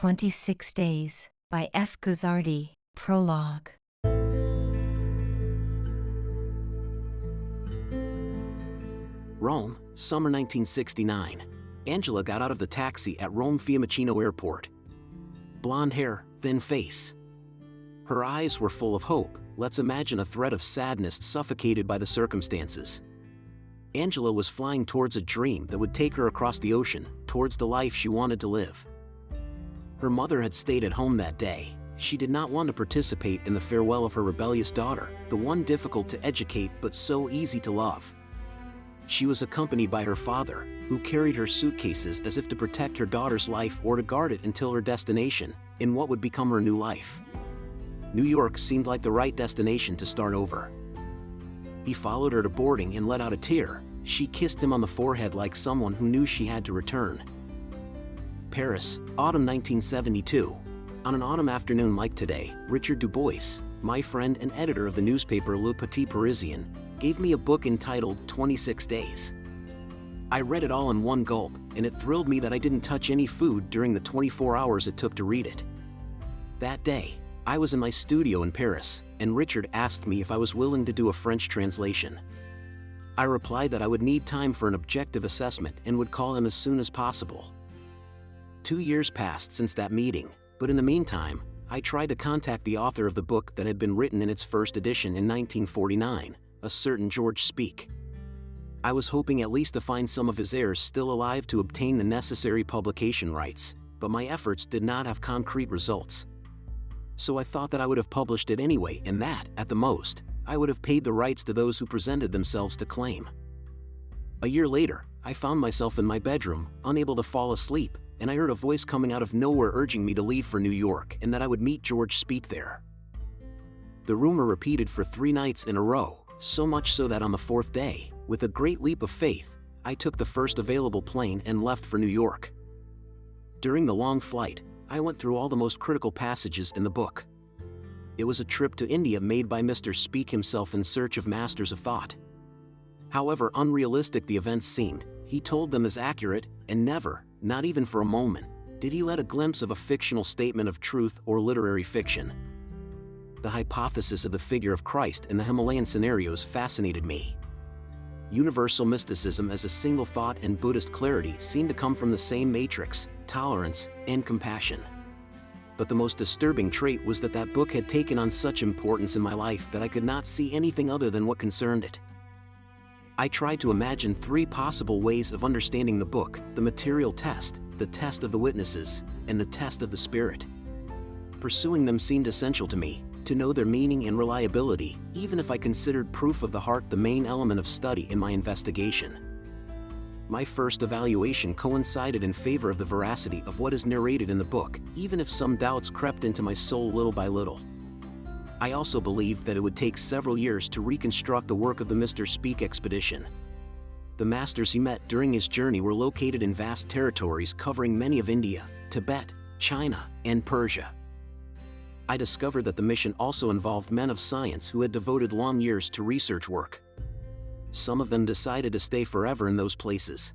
26 Days, by F. Guzzardi, Prologue. Rome, summer 1969. Angela got out of the taxi at Rome Fiumicino Airport. Blonde hair, thin face. Her eyes were full of hope. Let's imagine a thread of sadness suffocated by the circumstances. Angela was flying towards a dream that would take her across the ocean, towards the life she wanted to live. Her mother had stayed at home that day. She did not want to participate in the farewell of her rebellious daughter, the one difficult to educate but so easy to love. She was accompanied by her father, who carried her suitcases as if to protect her daughter's life or to guard it until her destination, in what would become her new life. New York seemed like the right destination to start over. He followed her to boarding and let out a tear. She kissed him on the forehead like someone who knew she had to return. Paris, autumn 1972. On an autumn afternoon like today, Richard Du Bois, my friend and editor of the newspaper Le Petit Parisien, gave me a book entitled 26 Days. I read it all in one gulp, and it thrilled me that I didn't touch any food during the 24 hours it took to read it. That day, I was in my studio in Paris, and Richard asked me if I was willing to do a French translation. I replied that I would need time for an objective assessment and would call him as soon as possible. 2 years passed since that meeting, but in the meantime, I tried to contact the author of the book that had been written in its first edition in 1949, a certain George Speak. I was hoping at least to find some of his heirs still alive to obtain the necessary publication rights, but my efforts did not have concrete results. So I thought that I would have published it anyway, and that, at the most, I would have paid the rights to those who presented themselves to claim. A year later, I found myself in my bedroom, unable to fall asleep, and I heard a voice coming out of nowhere urging me to leave for New York and that I would meet George Speak there. The rumor repeated for 3 nights in a row, so much so that on the 4th day, with a great leap of faith, I took the first available plane and left for New York. During the long flight, I went through all the most critical passages in the book. It was a trip to India made by Mr. Speak himself in search of masters of thought. However unrealistic the events seemed, he told them as accurate, and never, not even for a moment, did he let a glimpse of a fictional statement of truth or literary fiction. The hypothesis of the figure of Christ in the Himalayan scenarios fascinated me. Universal mysticism as a single thought and Buddhist clarity seemed to come from the same matrix, tolerance, and compassion. But the most disturbing trait was that that book had taken on such importance in my life that I could not see anything other than what concerned it. I tried to imagine 3 possible ways of understanding the book: the material test, the test of the witnesses, and the test of the spirit. Pursuing them seemed essential to me, to know their meaning and reliability, even if I considered proof of the heart the main element of study in my investigation. My first evaluation coincided in favor of the veracity of what is narrated in the book, even if some doubts crept into my soul little by little. I also believed that it would take several years to reconstruct the work of the Mr. Speak expedition. The masters he met during his journey were located in vast territories covering many of India, Tibet, China, and Persia. I discovered that the mission also involved men of science who had devoted long years to research work. Some of them decided to stay forever in those places.